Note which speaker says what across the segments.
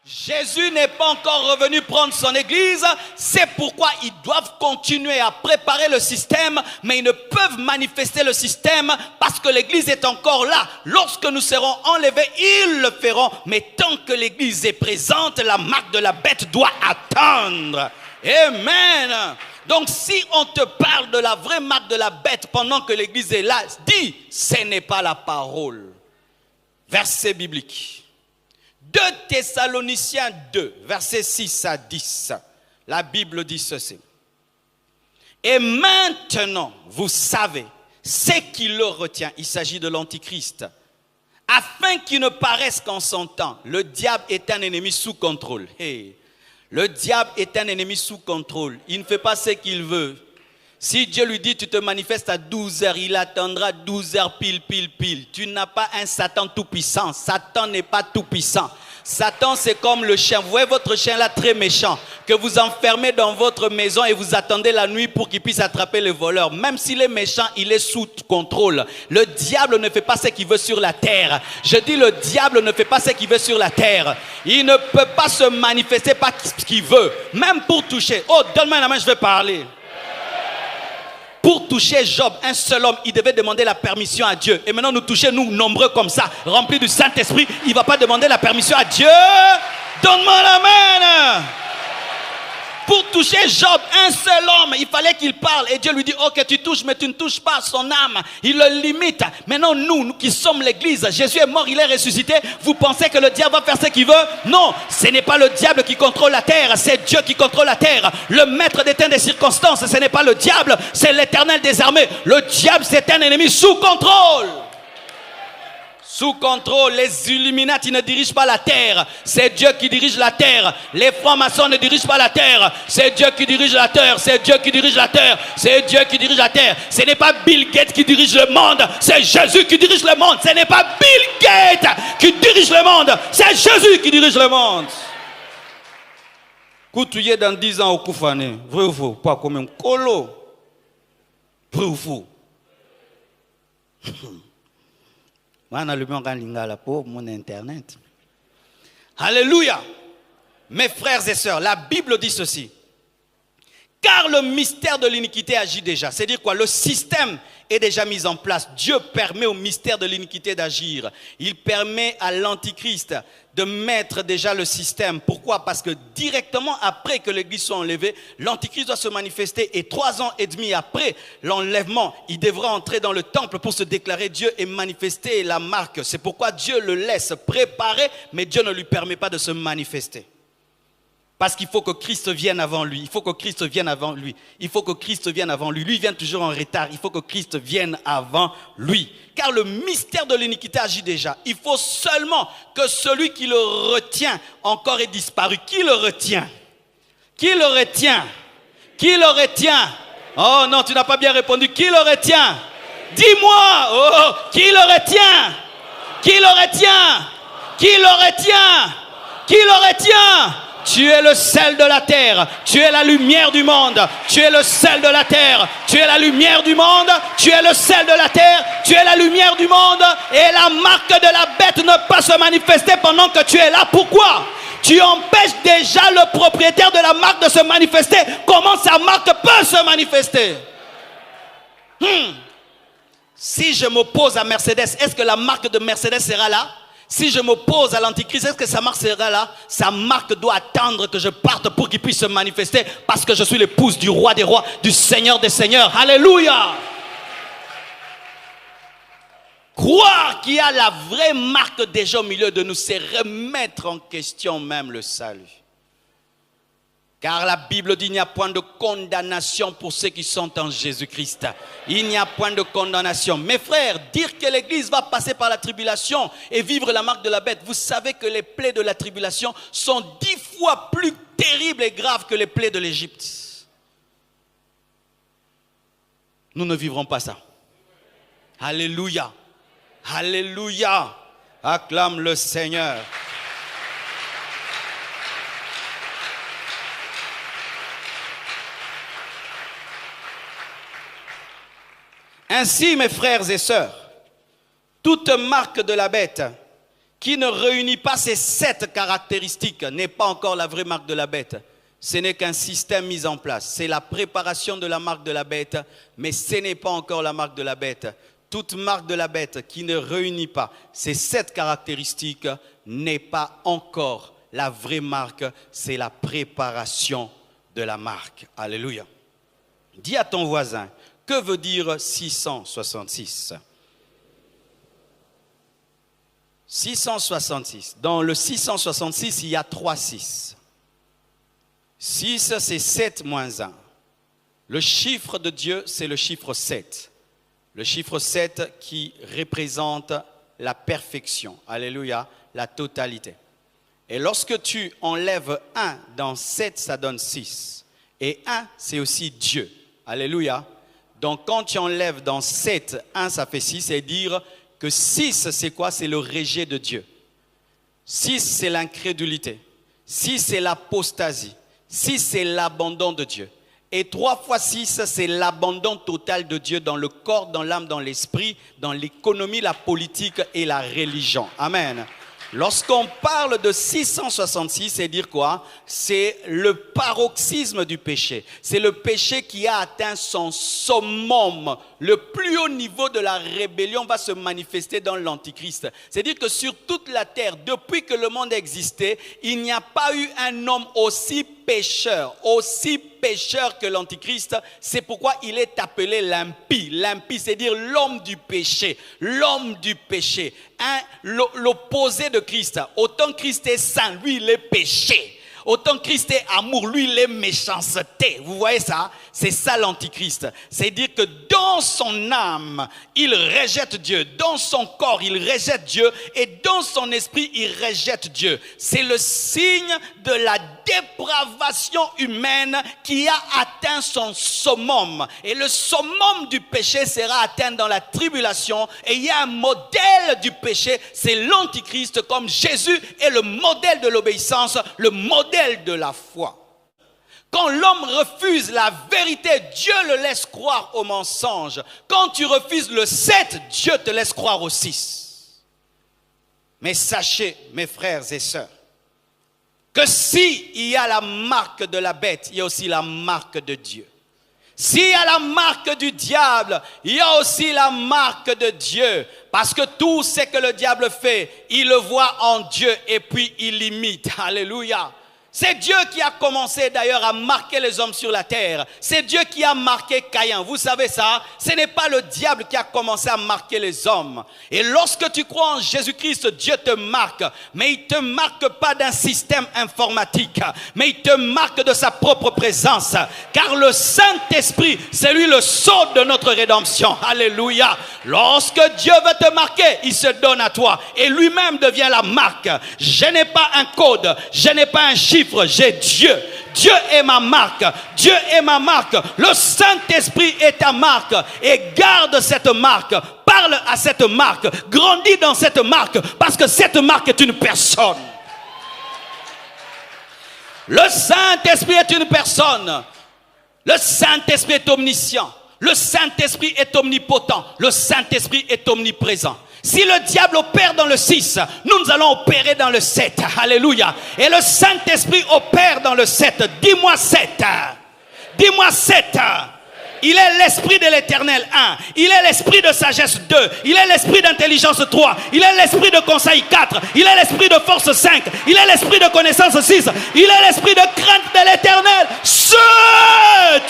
Speaker 1: Jésus n'est pas encore revenu prendre son église, c'est pourquoi ils doivent continuer à préparer le système, mais ils ne peuvent manifester le système parce que l'église est encore là. Lorsque nous serons enlevés, ils le feront, mais tant que l'église est présente, la marque de la bête doit attendre. Amen. Donc si on te parle de la vraie marque de la bête pendant que l'église est là, dis, ce n'est pas la parole. Verset biblique. 2 Thessaloniciens 2, versets 6 à 10. La Bible dit ceci. Et maintenant, vous savez ce qui le retient. Il s'agit de l'Antichrist. Afin qu'il ne paraisse qu'en son temps. Le diable est un ennemi sous contrôle. Hey. Le diable est un ennemi sous contrôle. Il ne fait pas ce qu'il veut. Si Dieu lui dit, tu te manifestes à 12h, il attendra 12h pile. Tu n'as pas un Satan tout puissant. Satan n'est pas tout puissant. Satan, c'est comme le chien. Vous voyez votre chien là très méchant, que vous enfermez dans votre maison et vous attendez la nuit pour qu'il puisse attraper les voleurs. Même s'il est méchant, il est sous contrôle. Le diable ne fait pas ce qu'il veut sur la terre. Je dis le diable ne fait pas ce qu'il veut sur la terre. Il ne peut pas se manifester par ce qu'il veut, même pour toucher. Oh, donne-moi la main, je vais parler. Pour toucher Job, un seul homme, il devait demander la permission à Dieu. Et maintenant, nous toucher, nous, nombreux comme ça, remplis du Saint-Esprit, il ne va pas demander la permission à Dieu. Donne-moi la main. Pour toucher Job, un seul homme, il fallait qu'il parle. Et Dieu lui dit, ok, tu touches, mais tu ne touches pas son âme. Il le limite. Maintenant, nous qui sommes l'église, Jésus est mort, il est ressuscité. Vous pensez que le diable va faire ce qu'il veut? Non, ce n'est pas le diable qui contrôle la terre, c'est Dieu qui contrôle la terre. Le maître des temps des circonstances, ce n'est pas le diable, c'est l'Éternel des armées. Le diable, c'est un ennemi sous contrôle. Sous contrôle, les Illuminati ne dirigent pas la terre, c'est Dieu qui dirige la terre. Les francs-maçons ne dirigent pas la terre, c'est Dieu qui dirige la terre, c'est Dieu qui dirige la terre, c'est Dieu qui dirige la terre. Ce n'est pas Bill Gates qui dirige le monde, c'est Jésus qui dirige le monde. Ce n'est pas Bill Gates qui dirige le monde, c'est Jésus qui dirige le monde. Coutouillé dans 10 ans au Koufane, vrai ou faux? Pas comme un colo. Vrai ou faux? Pour mon internet. Alléluia. Mes frères et sœurs, la Bible dit ceci. Car le mystère de l'iniquité agit déjà. C'est-à-dire quoi? Le système est déjà mis en place. Dieu permet au mystère de l'iniquité d'agir. Il permet à l'Antichrist de mettre déjà le système. Pourquoi? Parce que directement après que l'église soit enlevée, l'Antichrist doit se manifester. Et 3 ans et demi après l'enlèvement, il devra entrer dans le temple pour se déclarer Dieu et manifester la marque. C'est pourquoi Dieu le laisse préparer, mais Dieu ne lui permet pas de se manifester. Parce qu'il faut que Christ vienne avant lui. Il faut que Christ vienne avant lui. Il faut que Christ vienne avant lui. Lui vient toujours en retard. Il faut que Christ vienne avant lui. Car le mystère de l'iniquité agit déjà. Il faut seulement que celui qui le retient encore ait disparu. Qui le retient? Qui le retient? Qui le retient? Oh non, tu n'as pas bien répondu. Qui le retient? Dis-moi. Oh, qui le retient? Qui le retient? Qui le retient? Qui le retient? Tu es le sel de la terre, tu es la lumière du monde, tu es le sel de la terre, tu es la lumière du monde, tu es le sel de la terre, tu es la lumière du monde et la marque de la bête ne peut pas se manifester pendant que tu es là. Pourquoi? Tu empêches déjà le propriétaire de la marque de se manifester. Comment sa marque peut se manifester? Si je m'oppose à Mercedes, est-ce que la marque de Mercedes sera là? Si je m'oppose à l'Antichrist, est-ce que sa marque sera là? Sa marque doit attendre que je parte pour qu'il puisse se manifester parce que je suis l'épouse du roi des rois, du Seigneur des seigneurs. Alléluia! Croire qu'il y a la vraie marque déjà au milieu de nous, c'est remettre en question même le salut. Car la Bible dit qu'il n'y a point de condamnation pour ceux qui sont en Jésus-Christ. Il n'y a point de condamnation. Mes frères, dire que l'Église va passer par la tribulation et vivre la marque de la bête, vous savez que les plaies de la tribulation sont 10 fois plus terribles et graves que les plaies de l'Égypte. Nous ne vivrons pas ça. Alléluia. Alléluia. Acclame le Seigneur. Ainsi, mes frères et sœurs, toute marque de la bête qui ne réunit pas ces 7 caractéristiques n'est pas encore la vraie marque de la bête. Ce n'est qu'un système mis en place. C'est la préparation de la marque de la bête, mais ce n'est pas encore la marque de la bête. Toute marque de la bête qui ne réunit pas ces 7 caractéristiques n'est pas encore la vraie marque. C'est la préparation de la marque. Alléluia. Dis à ton voisin, que veut dire 666 ? 666. Dans le 666, il y a 3 6. 6, c'est 7 moins 1. Le chiffre de Dieu, c'est le chiffre 7. Le chiffre 7 qui représente la perfection. Alléluia, la totalité. Et lorsque tu enlèves 1 dans 7, ça donne 6. Et 1, c'est aussi Dieu. Alléluia. Donc quand tu enlèves dans 7, 1, ça fait 6. Et dire que 6, c'est quoi? C'est le rejet de Dieu. 6, c'est l'incrédulité. 6, c'est l'apostasie. 6, c'est l'abandon de Dieu. Et 3 fois 6, c'est l'abandon total de Dieu dans le corps, dans l'âme, dans l'esprit, dans l'économie, la politique et la religion. Amen. Lorsqu'on parle de 666, c'est dire quoi? C'est le paroxysme du péché. C'est le péché qui a atteint son summum. Le plus haut niveau de la rébellion va se manifester dans l'Antichrist. C'est-à-dire que sur toute la terre, depuis que le monde existait, il n'y a pas eu un homme aussi pécheur que l'Antichrist. C'est pourquoi il est appelé l'impie. L'impie, c'est-à-dire l'homme du péché. L'homme du péché. L'opposé de Christ. Autant Christ est saint, lui il est péché. Autant Christ est amour, lui il est méchanceté. Vous voyez ça? C'est ça l'Antichrist. C'est dire que dans son âme, il rejette Dieu. Dans son corps, il rejette Dieu. Et dans son esprit, il rejette Dieu. C'est le signe de la dépravation humaine qui a atteint son summum. Et le summum du péché sera atteint dans la tribulation. Et il y a un modèle du péché, c'est l'Antichrist, comme Jésus est le modèle de l'obéissance, le modèle de la foi. Quand l'homme refuse la vérité, Dieu le laisse croire au mensonge. Quand tu refuses le 7, Dieu te laisse croire au 6. Mais sachez, mes frères et sœurs, que s'il y a la marque de la bête, il y a aussi la marque de Dieu. S'il y a la marque du diable, il y a aussi la marque de Dieu. Parce que tout ce que le diable fait, il le voit en Dieu et puis il l'imite. Alléluia. C'est Dieu qui a commencé d'ailleurs à marquer les hommes sur la terre. C'est Dieu qui a marqué Caïn. Vous savez ça? Ce n'est pas le diable qui a commencé à marquer les hommes. Et lorsque tu crois en Jésus-Christ, Dieu te marque. Mais il ne te marque pas d'un système informatique. Mais il te marque de sa propre présence. Car le Saint-Esprit, c'est lui le sceau de notre rédemption. Alléluia. Lorsque Dieu veut te marquer, il se donne à toi. Et lui-même devient la marque. Je n'ai pas un code. Je n'ai pas un chiffre. J'ai Dieu. Dieu est ma marque. Dieu est ma marque. Le Saint-Esprit est ta marque. Et garde cette marque. Parle à cette marque. Grandis dans cette marque. Parce que cette marque est une personne. Le Saint-Esprit est une personne. Le Saint-Esprit est omniscient. Le Saint-Esprit est omnipotent. Le Saint-Esprit est omniprésent. Si le diable opère dans le 6, nous allons opérer dans le 7. Alléluia. Et le Saint-Esprit opère dans le 7. Dis-moi 7. Dis-moi 7. Il est l'esprit de l'éternel 1. Il est l'esprit de sagesse 2. Il est l'esprit d'intelligence 3. Il est l'esprit de conseil 4. Il est l'esprit de force 5. Il est l'esprit de connaissance 6. Il est l'esprit de crainte de l'éternel 7.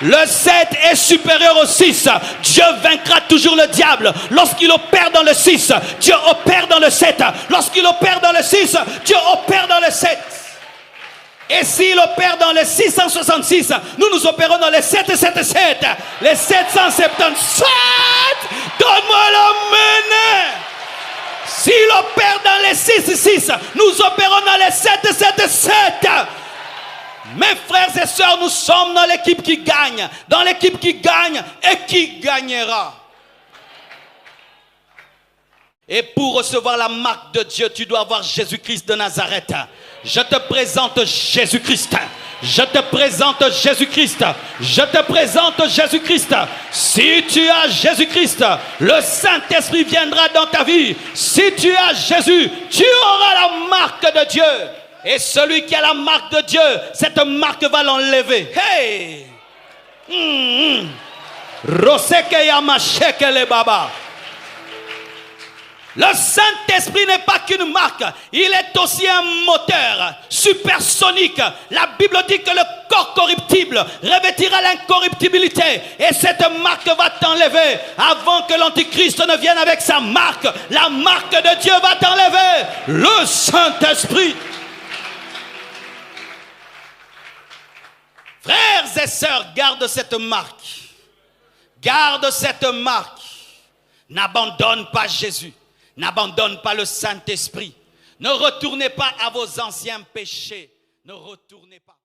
Speaker 1: Le 7 est supérieur au 6. Dieu vaincra toujours le diable. Lorsqu'il opère dans le 6, Dieu opère dans le 7. Lorsqu'il opère dans le 6, Dieu opère dans le 7. Et s'il opère dans le 666, nous opérons dans les 777. Les 777. Donne-moi l'amen. S'il opère dans les 66, nous opérons dans les 777. Mes frères et sœurs, nous sommes dans l'équipe qui gagne. Dans l'équipe qui gagne et qui gagnera. Et pour recevoir la marque de Dieu, tu dois avoir Jésus-Christ de Nazareth. Je te présente Jésus-Christ. Je te présente Jésus-Christ. Je te présente Jésus-Christ. Si tu as Jésus-Christ, le Saint-Esprit viendra dans ta vie. Si tu as Jésus, tu auras la marque de Dieu. Et celui qui a la marque de Dieu, cette marque va l'enlever. Hey! Roseke yamasheke le baba. Le Saint-Esprit n'est pas qu'une marque, il est aussi un moteur supersonique. La Bible dit que le corps corruptible revêtira l'incorruptibilité. Et cette marque va t'enlever avant que l'Antichrist ne vienne avec sa marque. La marque de Dieu va t'enlever. Le Saint-Esprit. Frères et sœurs, garde cette marque. Garde cette marque. N'abandonne pas Jésus. N'abandonne pas le Saint-Esprit. Ne retournez pas à vos anciens péchés. Ne retournez pas.